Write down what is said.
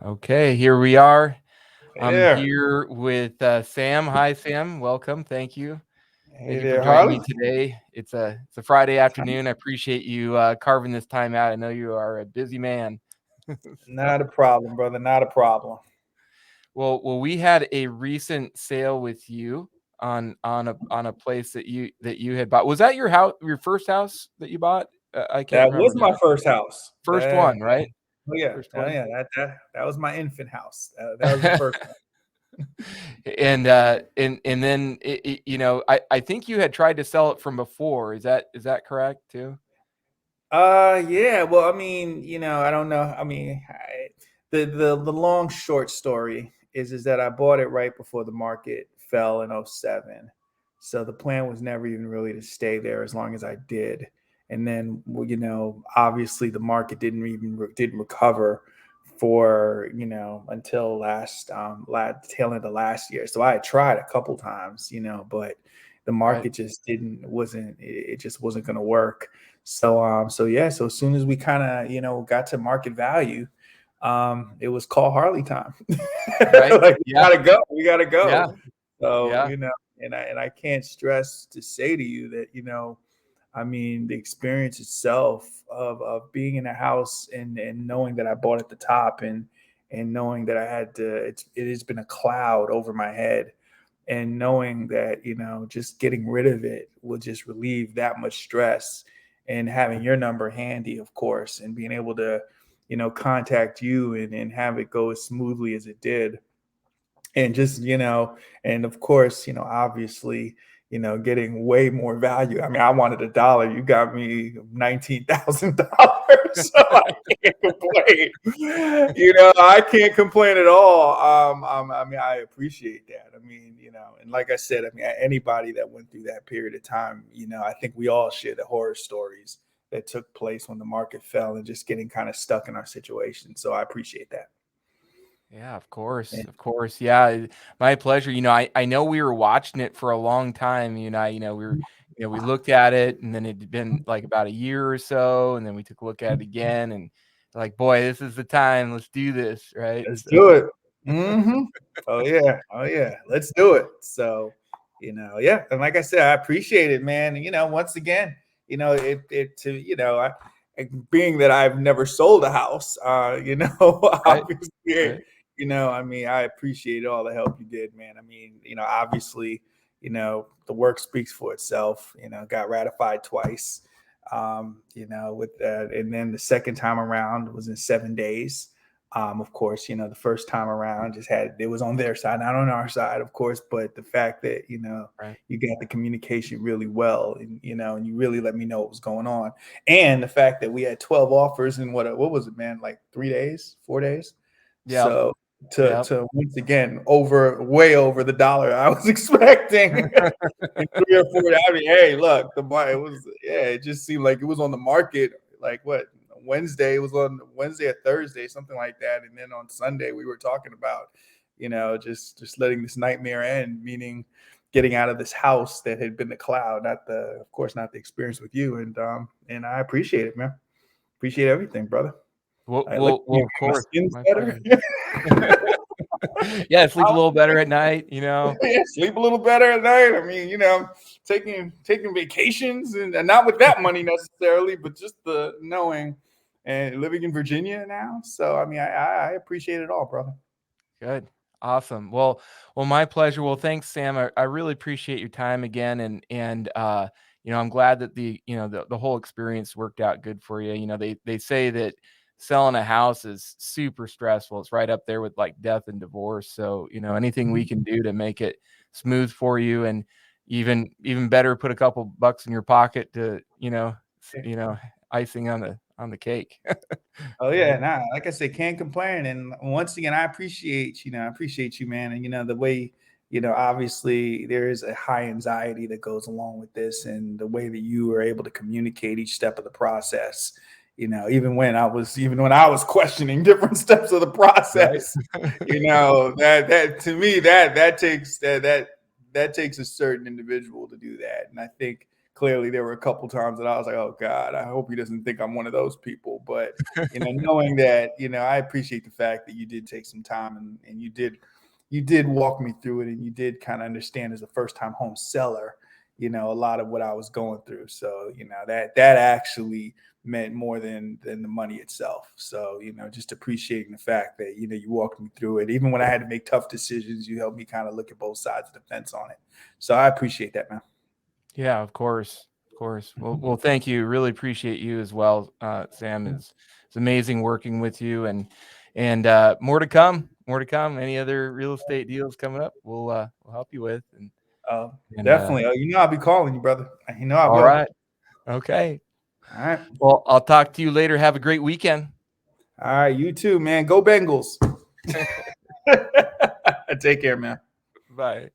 Okay, here we are. Hey I'm there. here with Sam. Hi, Sam. Welcome. Thank you. Hey Thank you for there, joining me Harley. today. It's a Friday afternoon. I appreciate you carving this time out. I know you are a busy man. So, Not a problem, brother. Not a problem. well, we had a recent sale with you on a place that you had bought. Was that your house, your first house that you bought? I can't That remember was my now. first house. First one, right? Oh yeah, First oh one. yeah. That was my infant house. That was the first one. And then I think you had tried to sell it from before. Is that correct too? Yeah. Well, I mean, I don't know. I mean, the long short story is that I bought it right before the market fell in '07. So the plan was never even really to stay there as long as I did. And then, well, obviously the market didn't recover for until last tail end of last year. So I had tried a couple times, but the Right. market just didn't wasn't it just wasn't going to work. So yeah, so as soon as we kind of got to market value, it was call Harley time. Right. Like Yeah. we gotta Yeah. go. So Yeah. and I can't stress to say to you that I mean, the experience itself of being in a house and knowing that I bought at the top and knowing that I had to, it has been a cloud over my head, and knowing that just getting rid of it will just relieve that much stress, and having your number handy, of course, and being able to contact you and have it go as smoothly as it did, and just and of course obviously getting way more value. I mean, I wanted $1, you got me $19,000. So I can't complain. I can't complain at all. I mean, I appreciate that. I mean, and like I said, I mean, anybody that went through that period of time, I think we all share the horror stories that took place when the market fell and just getting kind of stuck in our situation. So I appreciate that. Yeah, of course. Of course. Yeah. My pleasure. I know we were watching it for a long time. We looked at it and then it'd been like about a year or so, and then we took a look at it again and like, boy, this is the time. Let's do this, right? Let's So do it. Hmm. Oh yeah. Oh yeah. Let's do it. So, yeah. And like I said, I appreciate it, man. And, once again, it to, being that I've never sold a house, right, obviously, right. I mean, I appreciate all the help you did, man. I mean, obviously, the work speaks for itself. Got ratified twice. With that, and then the second time around was in 7 days. Of course, the first time around just had it was on their side, not on our side, of course. But the fact that Right. you got the communication really well, and and you really let me know what was going on, and the fact that we had 12 offers in what was it, man, like 3 days, 4 days. Yeah. So to Yeah. to once again way over the dollar I was expecting in 3 or 4. I mean, hey, look, it was, yeah, it just seemed like it was on the market like what, Wednesday. It was on Wednesday or Thursday, something like that, and then on Sunday we were talking about, just letting this nightmare end, meaning getting out of this house that had been the cloud, not the, of course, not the experience with you, and I appreciate it, man. Appreciate everything, brother. Well, I look, well, well, of my course. skin's My better. pleasure. Yeah, sleep a little better at night. Yeah, sleep a little better at night. I mean, taking vacations, and not with that money necessarily, but just the knowing and living in Virginia now. So I mean, I appreciate it all, brother. Good. Awesome. Well, my pleasure. Well, thanks, Sam. I really appreciate your time again, and I'm glad that the whole experience worked out good for you. They say that selling a house is super stressful. It's right up there with like death and divorce. So, anything we can do to make it smooth for you, and even better, put a couple bucks in your pocket to, icing on the cake. Oh yeah, Right. nah, like I said, can't complain. And once again, I appreciate you, man. And the way, obviously there is a high anxiety that goes along with this, and the way that you were able to communicate each step of the process. Even when I was questioning different steps of the Right. process, that to me that takes a certain individual to do that. And I think clearly there were a couple times that I was like, oh God, I hope he doesn't think I'm one of those people. But knowing that, I appreciate the fact that you did take some time, and you did walk me through it, and you did kind of understand as a first time home seller, a lot of what I was going through. So, that actually meant more than the money itself. So, just appreciating the fact that, you walked me through it. Even when I had to make tough decisions, you helped me kind of look at both sides of the fence on it. So I appreciate that, man. Yeah, of course, of course. Well, Mhm. well, thank you. Really appreciate you as well, Sam. Yeah. It's amazing working with you, and more to come. More to come. Any other real estate deals coming up, we'll help you with. And Definitely. I'll be calling you, brother. I all will. right, okay. All right. Well, I'll talk to you later. Have a great weekend. All right. You too, man. Go Bengals. Take care, man. Bye.